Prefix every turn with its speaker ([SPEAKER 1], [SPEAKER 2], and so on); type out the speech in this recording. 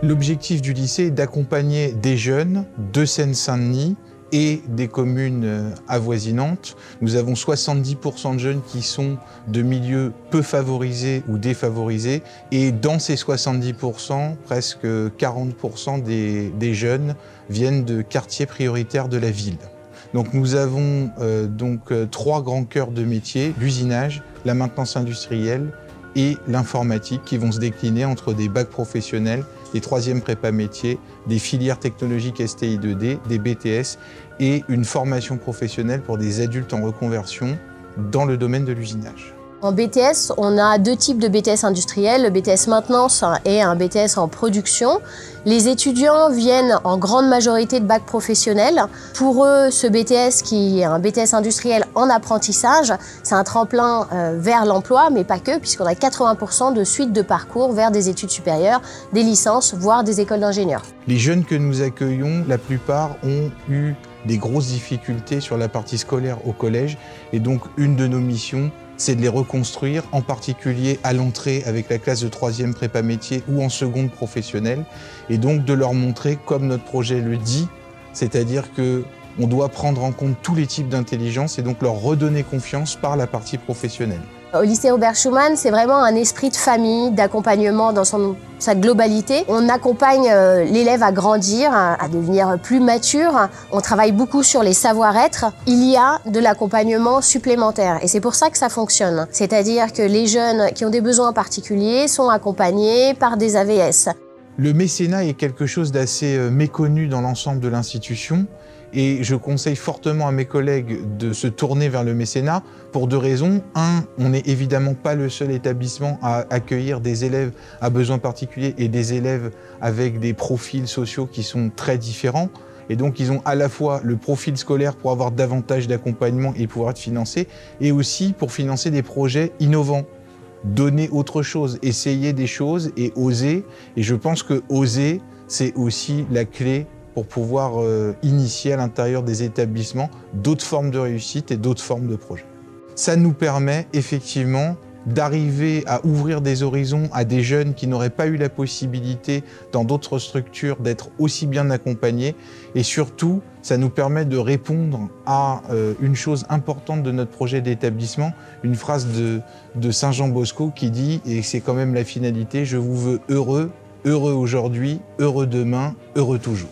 [SPEAKER 1] L'objectif du lycée est d'accompagner des jeunes de Seine-Saint-Denis et des communes avoisinantes. Nous avons 70% de jeunes qui sont de milieux peu favorisés ou défavorisés. Et dans ces 70%, presque 40% des jeunes viennent de quartiers prioritaires de la ville. Donc nous avons trois grands cœurs de métier, l'usinage, la maintenance industrielle et l'informatique qui vont se décliner entre des bacs professionnels, des troisièmes prépa métiers, des filières technologiques STI 2D, des BTS et une formation professionnelle pour des adultes en reconversion dans le domaine de l'usinage.
[SPEAKER 2] En BTS, on a deux types de BTS industriels, le BTS maintenance et un BTS en production. Les étudiants viennent en grande majorité de bacs professionnels. Pour eux, ce BTS, qui est un BTS industriel en apprentissage, c'est un tremplin vers l'emploi, mais pas que, puisqu'on a 80% de suite de parcours vers des études supérieures, des licences, voire des écoles d'ingénieurs.
[SPEAKER 1] Les jeunes que nous accueillons, la plupart ont eu des grosses difficultés sur la partie scolaire au collège, et donc une de nos missions, c'est de les reconstruire, en particulier à l'entrée avec la classe de 3e prépa métier ou en seconde professionnelle, et donc de leur montrer, comme notre projet le dit, c'est-à-dire qu'on doit prendre en compte tous les types d'intelligence et donc leur redonner confiance par la partie professionnelle.
[SPEAKER 2] Au lycée Robert Schuman, c'est vraiment un esprit de famille, d'accompagnement dans sa globalité. On accompagne l'élève à grandir, à devenir plus mature. On travaille beaucoup sur les savoir-être. Il y a de l'accompagnement supplémentaire et c'est pour ça que ça fonctionne. C'est-à-dire que les jeunes qui ont des besoins particuliers sont accompagnés par des AVS.
[SPEAKER 1] Le mécénat est quelque chose d'assez méconnu dans l'ensemble de l'institution. Et je conseille fortement à mes collègues de se tourner vers le mécénat pour deux raisons. Un, on n'est évidemment pas le seul établissement à accueillir des élèves à besoins particuliers et des élèves avec des profils sociaux qui sont très différents. Et donc, ils ont à la fois le profil scolaire pour avoir davantage d'accompagnement et pouvoir être financés, et aussi pour financer des projets innovants. Donner autre chose, essayer des choses et oser. Et je pense que oser, c'est aussi la clé pour pouvoir initier à l'intérieur des établissements d'autres formes de réussite et d'autres formes de projets. Ça nous permet effectivement d'arriver à ouvrir des horizons à des jeunes qui n'auraient pas eu la possibilité dans d'autres structures d'être aussi bien accompagnés, et surtout ça nous permet de répondre à une chose importante de notre projet d'établissement, une phrase de Saint Jean Bosco qui dit, et c'est quand même la finalité, je vous veux heureux, heureux aujourd'hui, heureux demain, heureux toujours.